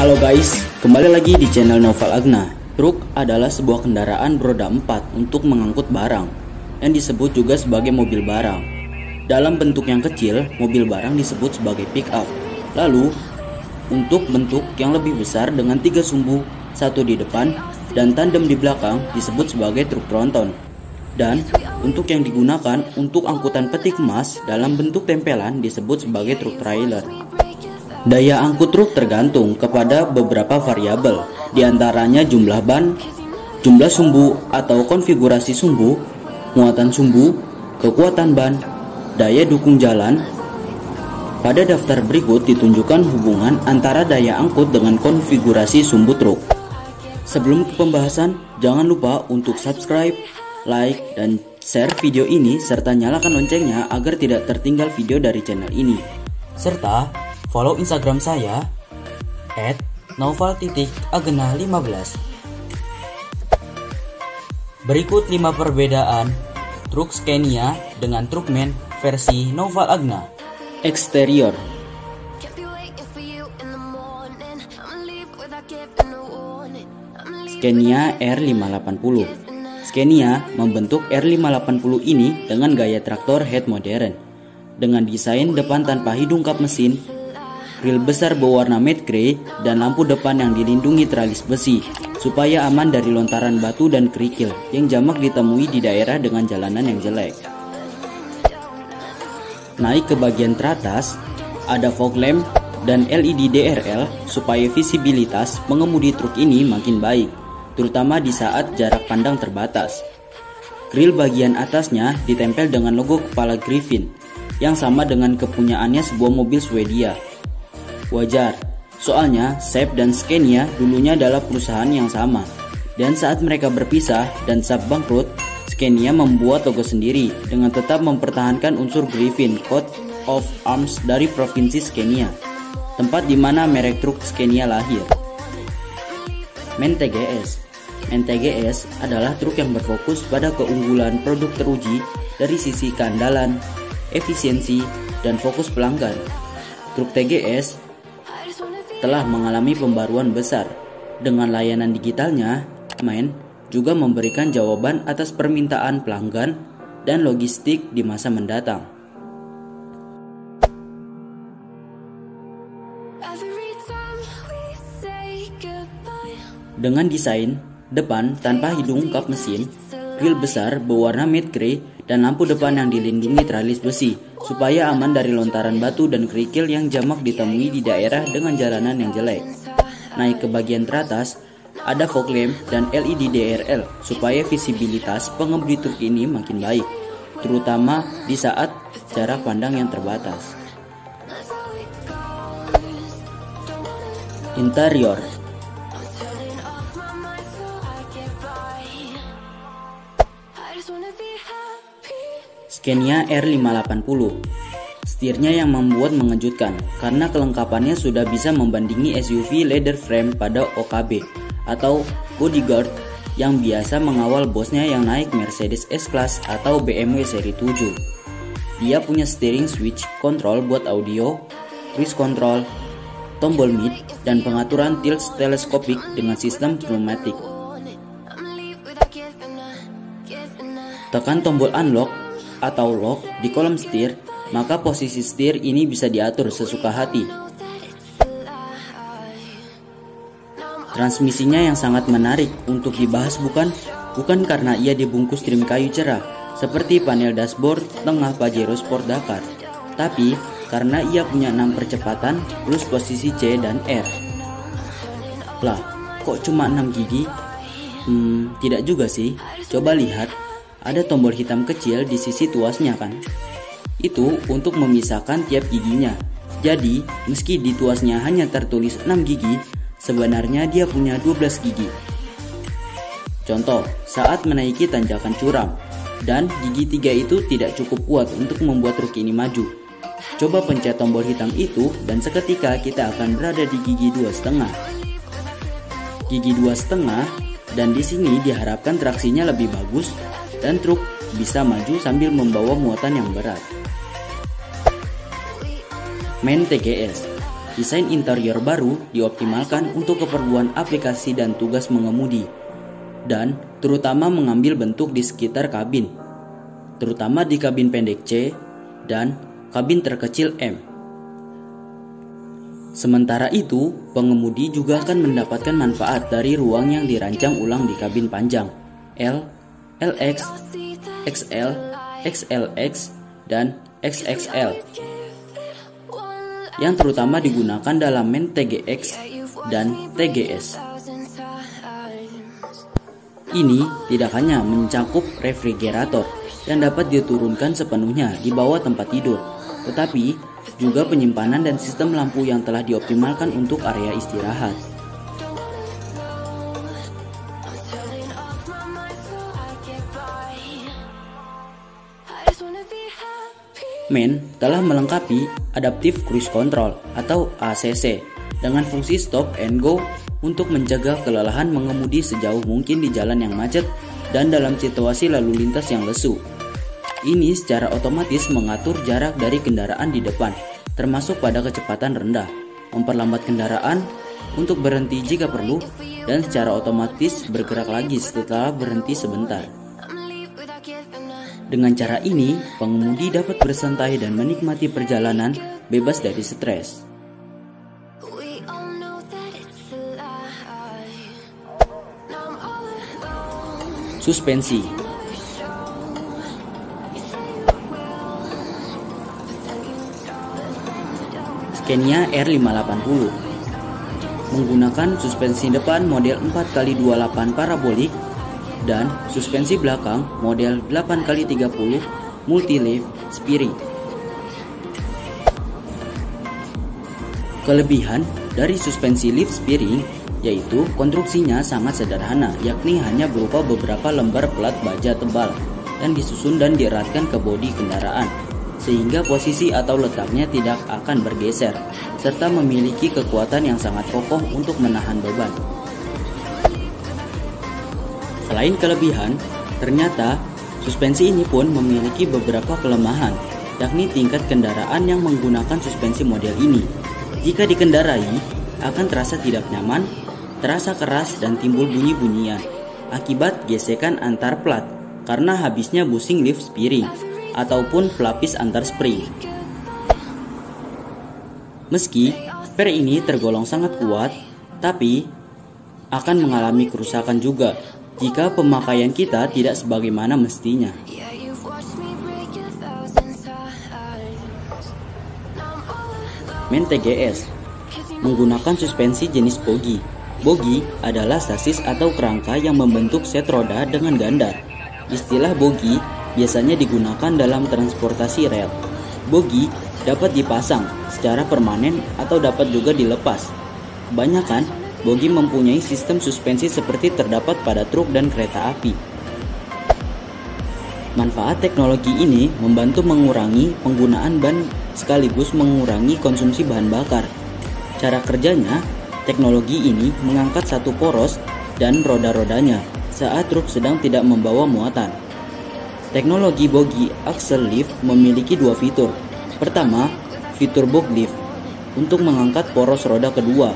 Halo guys, kembali lagi di channel Noval Agna. Truk adalah sebuah kendaraan beroda 4 untuk mengangkut barang, yang disebut juga sebagai mobil barang. Dalam bentuk yang kecil, mobil barang disebut sebagai pick up. Lalu, untuk bentuk yang lebih besar dengan 3 sumbu, satu di depan dan tandem di belakang disebut sebagai truk tronton. Dan untuk yang digunakan untuk angkutan peti kemas dalam bentuk tempelan disebut sebagai truk trailer. Daya angkut truk tergantung kepada beberapa variabel, diantaranya jumlah ban, jumlah sumbu atau konfigurasi sumbu, muatan sumbu, kekuatan ban, daya dukung jalan. Pada daftar berikut ditunjukkan hubungan antara daya angkut dengan konfigurasi sumbu truk. Sebelum ke pembahasan, jangan lupa untuk subscribe, like, dan share video ini serta nyalakan loncengnya agar tidak tertinggal video dari channel ini. Serta follow Instagram saya @noval_agena15. Berikut 5 perbedaan truk Scania dengan Truckman versi Noval Agna. Eksterior. Scania R580. Scania membentuk R580 ini dengan gaya traktor head modern, dengan desain depan tanpa hidung kap mesin, grill besar berwarna matte grey, dan lampu depan yang dilindungi teralis besi supaya aman dari lontaran batu dan kerikil yang jamak ditemui di daerah dengan jalanan yang jelek. Naik ke bagian teratas, ada fog lamp dan LED DRL supaya visibilitas pengemudi truk ini makin baik, terutama di saat jarak pandang terbatas. Grill bagian atasnya ditempel dengan logo kepala Griffin yang sama dengan kepunyaannya sebuah mobil Swedia. Wajar, soalnya Saab dan Scania dulunya adalah perusahaan yang sama, dan saat mereka berpisah dan Saab bangkrut, Scania membuat logo sendiri dengan tetap mempertahankan unsur Griffin coat of arms dari provinsi Scania, tempat di mana merek truk Scania lahir. MAN TGS. MAN TGS adalah truk yang berfokus pada keunggulan produk teruji dari sisi keandalan, efisiensi, dan fokus pelanggan. Truk TGS telah mengalami pembaruan besar. Dengan layanan digitalnya, MAN juga memberikan jawaban atas permintaan pelanggan dan logistik di masa mendatang. Dengan desain depan tanpa hidung kap mesin, grill besar berwarna matte grey, dan lampu depan yang dilindungi teralis besi supaya aman dari lontaran batu dan kerikil yang jamak ditemui di daerah dengan jalanan yang jelek. Naik ke bagian teratas, ada fog lamp dan LED DRL supaya visibilitas pengemudi truk ini makin baik, terutama di saat jarak pandang yang terbatas. Interior. Scania R580. Setirnya yang membuat mengejutkan karena kelengkapannya sudah bisa membandingi SUV leather frame pada OKB atau bodyguard yang biasa mengawal bosnya yang naik Mercedes S-Class atau BMW seri 7. Dia punya steering switch control buat audio, cruise control, tombol mid, dan pengaturan tilt teleskopik dengan sistem pneumatik. Tekan tombol unlock atau lock di kolom setir, maka posisi setir ini bisa diatur sesuka hati. Transmisinya yang sangat menarik untuk dibahas bukan karena ia dibungkus trim kayu cerah seperti panel dashboard tengah Pajero Sport Dakar, tapi karena ia punya 6 percepatan plus posisi C dan R. Lah, kok cuma 6 gigi? Tidak juga sih. Coba lihat, ada tombol hitam kecil di sisi tuasnya kan? Itu untuk memisahkan tiap giginya. Jadi, meski di tuasnya hanya tertulis 6 gigi, sebenarnya dia punya 12 gigi. Contoh, saat menaiki tanjakan curam, dan gigi 3 itu tidak cukup kuat untuk membuat truk ini maju. Coba pencet tombol hitam itu dan seketika kita akan berada di gigi 2,5. Gigi 2,5, dan di sini diharapkan traksinya lebih bagus dan truk bisa maju sambil membawa muatan yang berat. MAN TGS. Desain interior baru dioptimalkan untuk keperluan aplikasi dan tugas mengemudi, dan terutama mengambil bentuk di sekitar kabin, terutama di kabin pendek C dan kabin terkecil M. Sementara itu, pengemudi juga akan mendapatkan manfaat dari ruang yang dirancang ulang di kabin panjang L, LX, XL, XLX, dan XXL, yang terutama digunakan dalam men TGX dan TGS. Ini tidak hanya mencakup refrigerator yang dapat diturunkan sepenuhnya di bawah tempat tidur, tetapi juga penyimpanan dan sistem lampu yang telah dioptimalkan untuk area istirahat. Men telah melengkapi Adaptive Cruise Control atau ACC dengan fungsi stop and go untuk menjaga kelelahan mengemudi sejauh mungkin di jalan yang macet dan dalam situasi lalu lintas yang lesu. Ini secara otomatis mengatur jarak dari kendaraan di depan, termasuk pada kecepatan rendah, memperlambat kendaraan untuk berhenti jika perlu, dan secara otomatis bergerak lagi setelah berhenti sebentar. Dengan cara ini, pengemudi dapat bersantai dan menikmati perjalanan bebas dari stres. Suspensi. Scania R580 menggunakan suspensi depan model 4x28 parabolik dan suspensi belakang model 8x30 multi-leaf steering. Kelebihan dari suspensi leaf steering yaitu konstruksinya sangat sederhana, yakni hanya berupa beberapa lembar plat baja tebal yang disusun dan dieratkan ke bodi kendaraan, sehingga posisi atau letaknya tidak akan bergeser, serta memiliki kekuatan yang sangat kokoh untuk menahan beban. Selain kelebihan, ternyata suspensi ini pun memiliki beberapa kelemahan, yakni tingkat kendaraan yang menggunakan suspensi model ini. Jika dikendarai, akan terasa tidak nyaman, terasa keras dan timbul bunyi-bunyian akibat gesekan antar plat karena habisnya bushing leaf steering ataupun pelapis antar spring. Meski per ini tergolong sangat kuat, tapi akan mengalami kerusakan juga jika pemakaian kita tidak sebagaimana mestinya. Men TGS menggunakan suspensi jenis bogi. Bogi adalah sasis atau kerangka yang membentuk set roda dengan gandar. Istilah bogi biasanya digunakan dalam transportasi rel. Bogi dapat dipasang secara permanen atau dapat juga dilepas. Kebanyakan bogi mempunyai sistem suspensi seperti terdapat pada truk dan kereta api. Manfaat teknologi ini membantu mengurangi penggunaan ban sekaligus mengurangi konsumsi bahan bakar. Cara kerjanya, teknologi ini mengangkat satu poros dan roda-rodanya saat truk sedang tidak membawa muatan. Teknologi bogi axle lift memiliki dua fitur. Pertama, fitur bogi lift untuk mengangkat poros roda kedua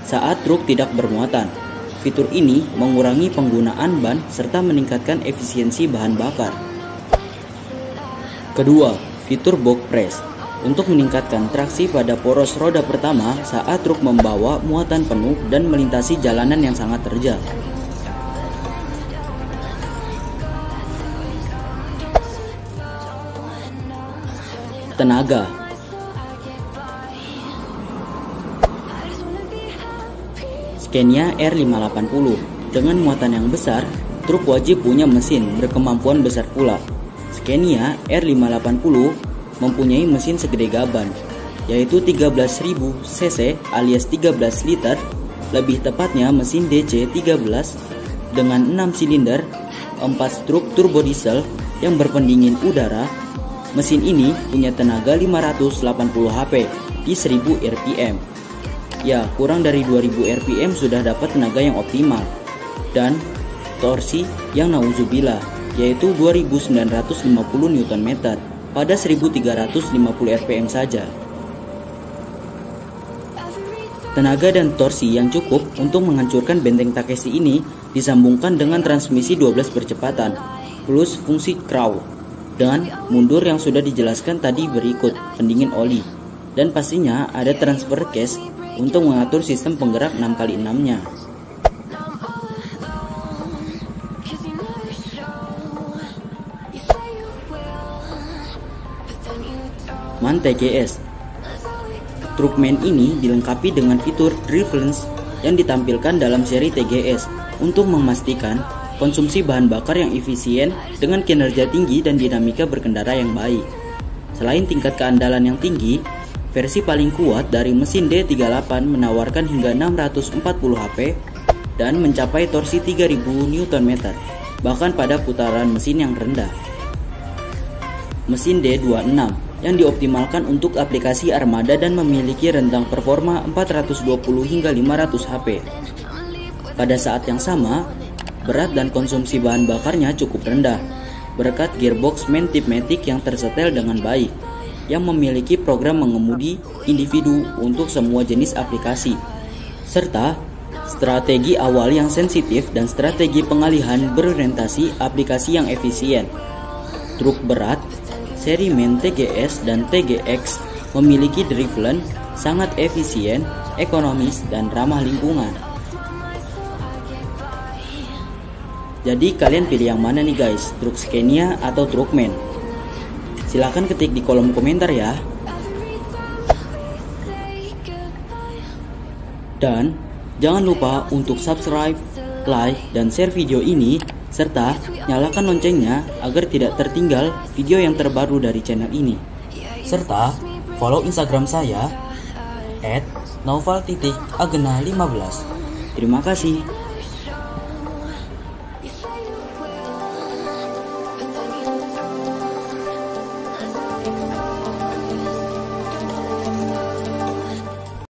saat truk tidak bermuatan. Fitur ini mengurangi penggunaan ban serta meningkatkan efisiensi bahan bakar. Kedua, fitur box press untuk meningkatkan traksi pada poros roda pertama saat truk membawa muatan penuh dan melintasi jalanan yang sangat terjal. Tenaga. Scania R580 dengan muatan yang besar, truk wajib punya mesin berkemampuan besar pula. Scania R580 mempunyai mesin segede gaban, yaitu 13.000 cc alias 13 liter, lebih tepatnya mesin DC13 dengan 6 silinder, 4 struk turbo diesel yang berpendingin udara. Mesin ini punya tenaga 580 HP di 1000 rpm. Ya, kurang dari 2000 rpm sudah dapat tenaga yang optimal. Dan torsi yang nauzubillah, yaitu 2950 Nm pada 1350 rpm saja. Tenaga dan torsi yang cukup untuk menghancurkan benteng Takeshi ini disambungkan dengan transmisi 12 percepatan plus fungsi crawl dengan mundur yang sudah dijelaskan tadi berikut pendingin oli, dan pastinya ada transfer case untuk mengatur sistem penggerak 6x6-nya. MAN TGS. Truckman ini dilengkapi dengan fitur driveless yang ditampilkan dalam seri TGS untuk memastikan konsumsi bahan bakar yang efisien dengan kinerja tinggi dan dinamika berkendara yang baik. Selain tingkat keandalan yang tinggi, versi paling kuat dari mesin D38 menawarkan hingga 640 HP dan mencapai torsi 3000 Nm, bahkan pada putaran mesin yang rendah. Mesin D26 yang dioptimalkan untuk aplikasi armada dan memiliki rentang performa 420 hingga 500 HP. Pada saat yang sama, berat dan konsumsi bahan bakarnya cukup rendah, berkat gearbox MAN Tipmatic yang tersetel dengan baik, yang memiliki program mengemudi individu untuk semua jenis aplikasi, serta strategi awal yang sensitif dan strategi pengalihan berorientasi aplikasi yang efisien. Truk berat seri MAN TGS dan TGX memiliki driveline sangat efisien, ekonomis, dan ramah lingkungan. Jadi kalian pilih yang mana nih guys, truk Scania atau truk MAN? Silahkan ketik di kolom komentar ya. Dan jangan lupa untuk subscribe, like, dan share video ini, serta nyalakan loncengnya agar tidak tertinggal video yang terbaru dari channel ini. Serta follow Instagram saya @noval_agena15. Terima kasih.